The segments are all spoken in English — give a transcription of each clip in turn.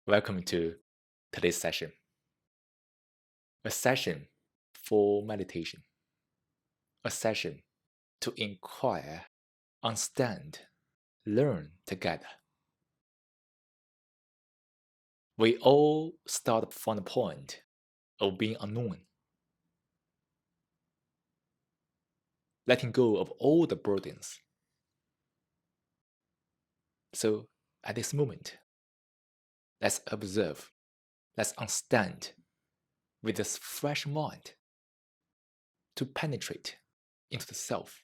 Welcome to today's session, a session for meditation, a session to inquire, understand, learn together. We all start from the point of being unknown, letting go of all the burdens. So, at this moment, let's observe, let's understand with this fresh mind to penetrate into the self,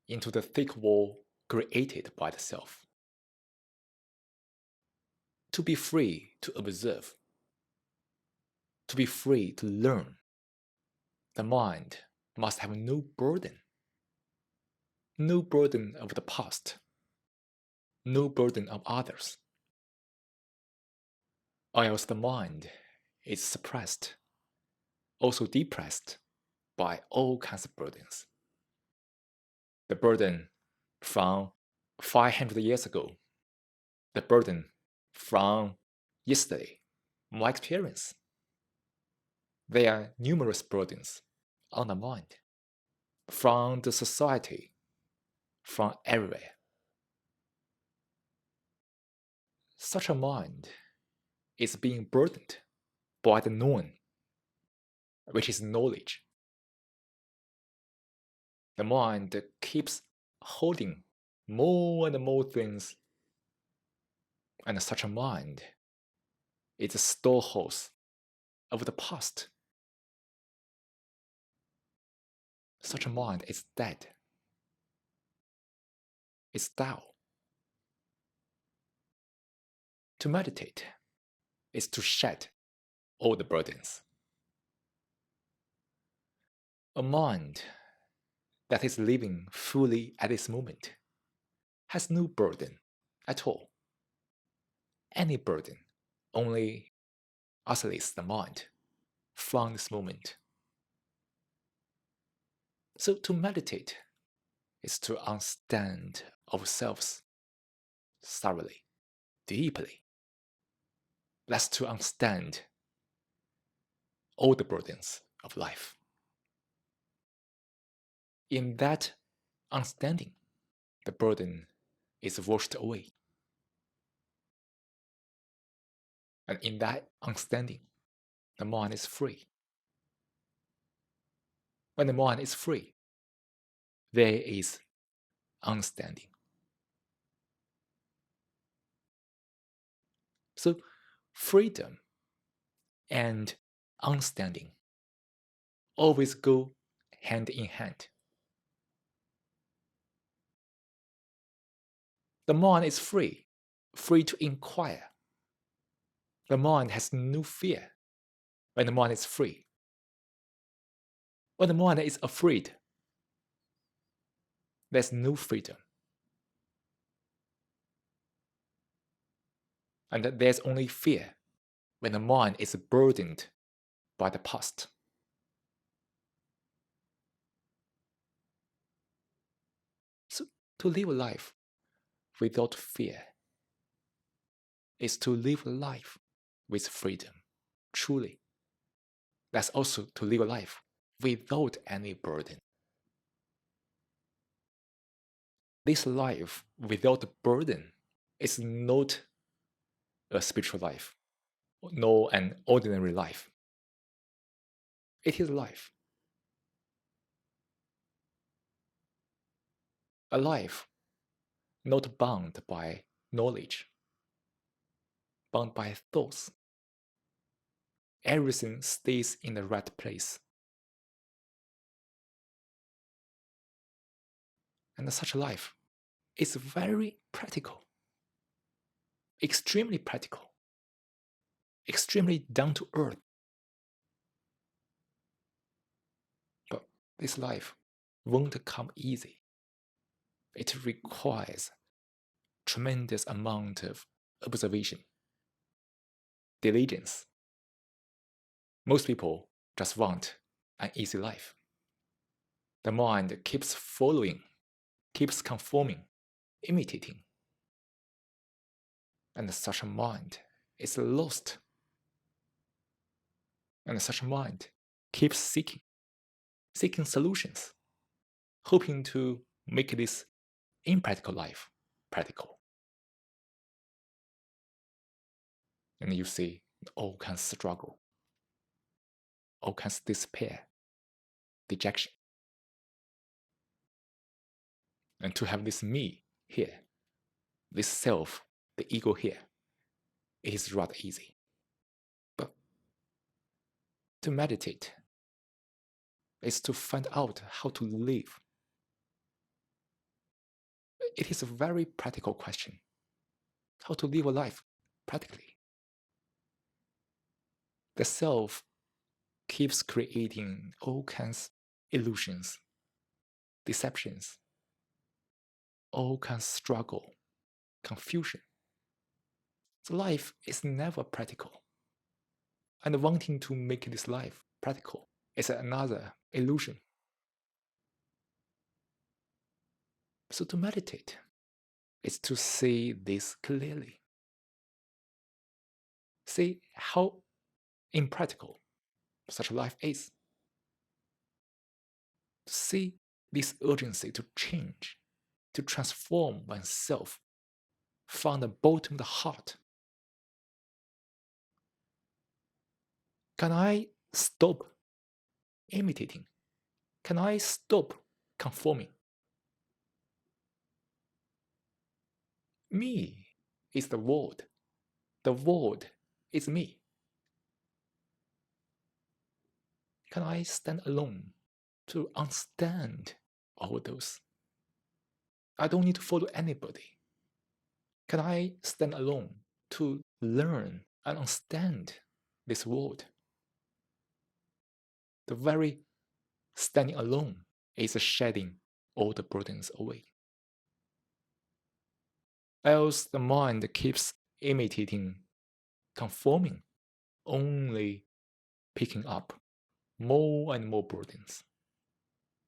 into the thick wall created by the self. To be free to observe, to be free to learn, the mind must have no burden. No burden of the past, no burden of others. Or else the mind is suppressed, also depressed by all kinds of burdens. The burden from 500 years ago, the burden from yesterday, my experience. There are numerous burdens on the mind from the society, from everywhere. Such a mind is being burdened by the known, which is knowledge. The mind keeps holding more and more things, and such a mind is a storehouse of the past. Such a mind is dead. It's Tao. To meditate is to shed all the burdens. A mind that is living fully at this moment has no burden at all. Any burden only isolates the mind from this moment. So to meditate is to understand ourselves thoroughly, deeply. That's to understand all the burdens of life. In that understanding, the burden is washed away. And in that understanding, the mind is free. When the mind is free, there is understanding. So, freedom and understanding always go hand in hand. The mind is free, free to inquire. The mind has no fear when the mind is free. When the mind is afraid, there's no freedom. And there's only fear when the mind is burdened by the past. So, to live a life without fear is to live a life with freedom, truly. That's also to live a life without any burden. This life without burden is not a spiritual life, nor an ordinary life. It is life. A life not bound by knowledge, bound by thoughts. Everything stays in the right place. And such a life is very practical, extremely practical, extremely down to earth. But this life won't come easy. It requires tremendous amount of observation, diligence. Most people just want an easy life. The mind keeps following, keeps conforming, imitating. And such a mind is lost. And such a mind keeps seeking solutions, hoping to make this impractical life practical. And you see all kinds of struggle, all kinds of despair, dejection. And to have this me here, this self, the ego here, it is rather easy. But to meditate is to find out how to live. It is a very practical question. How to live a life practically. The self keeps creating all kinds of illusions, deceptions, all kinds of struggle, confusion. So life is never practical. And wanting to make this life practical is another illusion. So to meditate is to see this clearly. See how impractical such a life is. See this urgency to change, to transform oneself from the bottom of the heart. Can I stop imitating? Can I stop conforming? Me is the world. The world is me. Can I stand alone to understand all those? I don't need to follow anybody. Can I stand alone to learn and understand this world? The very standing alone is shedding all the burdens away. Else the mind keeps imitating, conforming, only picking up more and more burdens.